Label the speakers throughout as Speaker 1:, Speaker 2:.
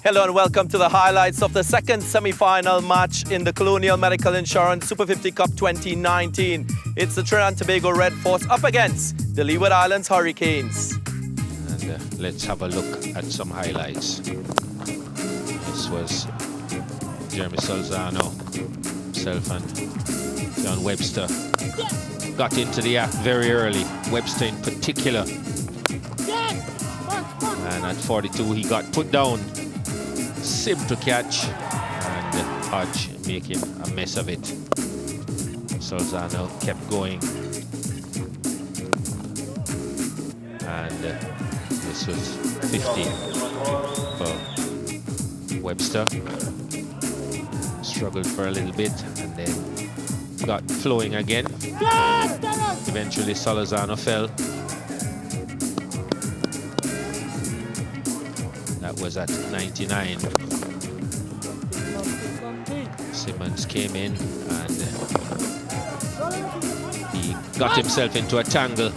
Speaker 1: Hello and welcome to the highlights of the second semi-final match in the Colonial Medical Insurance Super 50 Cup 2019. It's the Trinidad and Tobago Red Force up against the Leeward Islands Hurricanes.
Speaker 2: And let's have a look at some highlights. This was Jeremy Solzano, himself and John Webster got into the act very early. Webster in particular. And at 42 he got put down. Simple catch, and Hodge making a mess of it. Solzano kept going, and this was 50 for Webster. Struggled for a little bit and then got flowing again. Eventually Solzano fell. That was at 99. Simmons came in and he got himself into a tangle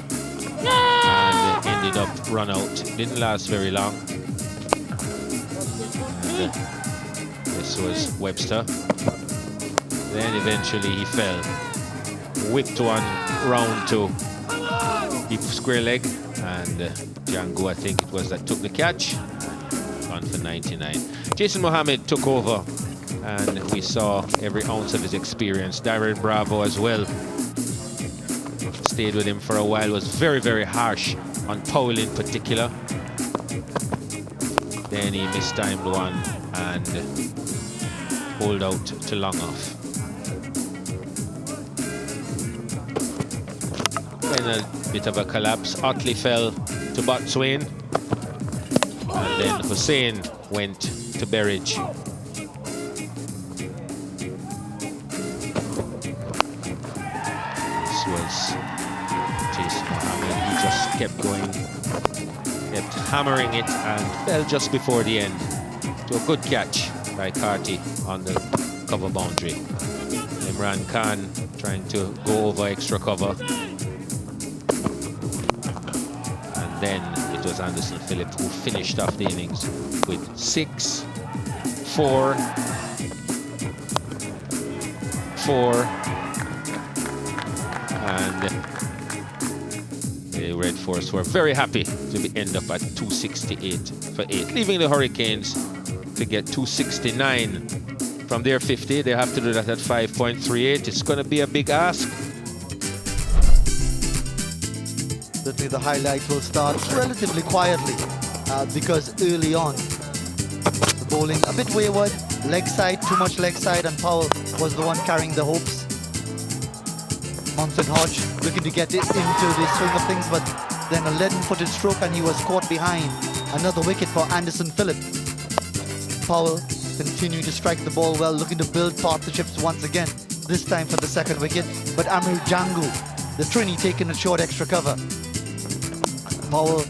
Speaker 2: and ended up run out. Didn't last very long. And this was Webster. Then eventually he fell. Whipped one round to deep square leg, and Django, I think it was, that took the catch. On for 99. Jason Mohammed took over, and we saw every ounce of his experience. Darren Bravo as well stayed with him for a while. Was very, very harsh on Powell in particular. Then he mistimed one and pulled out to long off. Then a bit of a collapse. Otley fell to Botswain. And then Hussein went to Berridge. This was Jason Mohammed. He just kept going, kept hammering it, and fell just before the end to a good catch by Carty on the cover boundary. Imran Khan trying to go over extra cover. And then it was Anderson Phillip who finished off the innings with 6, 4, 4, and the Red Force were very happy to end up at 268 for 8, leaving the Hurricanes to get 269 from their 50. They have to do that at 5.38. It's going to be a big ask.
Speaker 3: Certainly the highlights will start relatively quietly because early on the bowling a bit wayward, leg side, too much leg side, and Powell was the one carrying the hopes. Monson Hodge looking to get it into the swing of things, but then a leaden-footed stroke and he was caught behind. Another wicket for Anderson Phillip. Powell continuing to strike the ball well, looking to build partnerships once again, this time for the second wicket. But Amir Django, the Trini, taking a short extra cover. Powell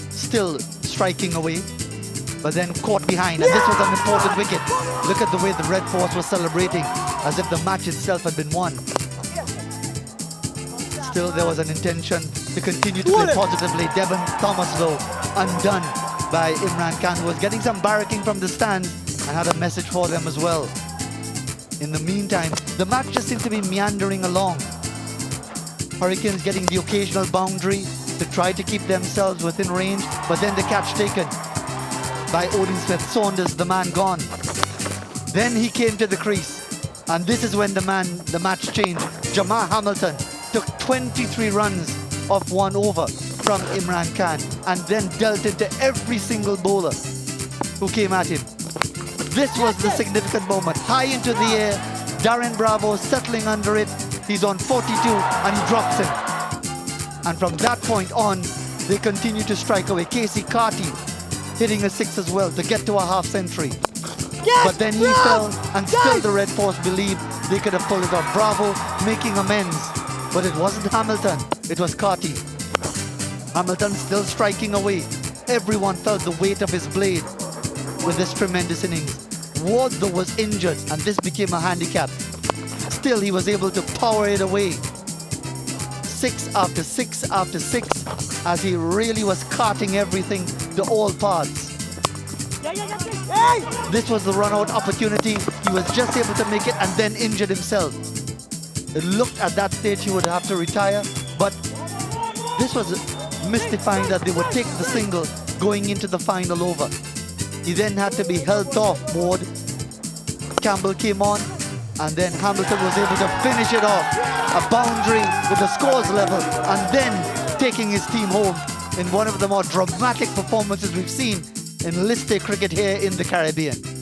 Speaker 3: still striking away, but then caught behind, and this was an important wicket. Look at the way the Red Force was celebrating, as if the match itself had been won. Still, there was an intention to continue to play positively. Devon Thomas, though, undone by Imran Khan, who was getting some barracking from the stands and had a message for them as well. In the meantime, the match just seemed to be meandering along. Hurricanes getting the occasional boundary to try to keep themselves within range, but then the catch taken by Odin Smith-Saunders, the man gone. Then he came to the crease, and this is when the match changed. Jamar Hamilton took 23 runs off 1 over from Imran Khan, and then dealt into every single bowler who came at him. This was the significant moment. High into the air, Darren Bravo settling under it. He's on 42 and he drops him. And from that point on, they continue to strike away. Casey Carty hitting a 6 as well to get to a half century. But then he fell, and still the Red Force believed they could have pulled it off. Bravo making amends, but it wasn't Hamilton, it was Carty. Hamilton still striking away. Everyone felt the weight of his blade with this tremendous innings. Ward, though, was injured, and this became a handicap. Still, he was able to power it away. 6 after 6 after 6, as he really was carting everything to all parts. This was the run-out opportunity. He was just able to make it and then injured himself. It looked at that stage he would have to retire, but this was mystifying that they would take the single going into the final over. He then had to be held off board. Campbell came on, and then Hamilton was able to finish it off. A boundary with the scores level, and then taking his team home in one of the more dramatic performances we've seen in List A cricket here in the Caribbean.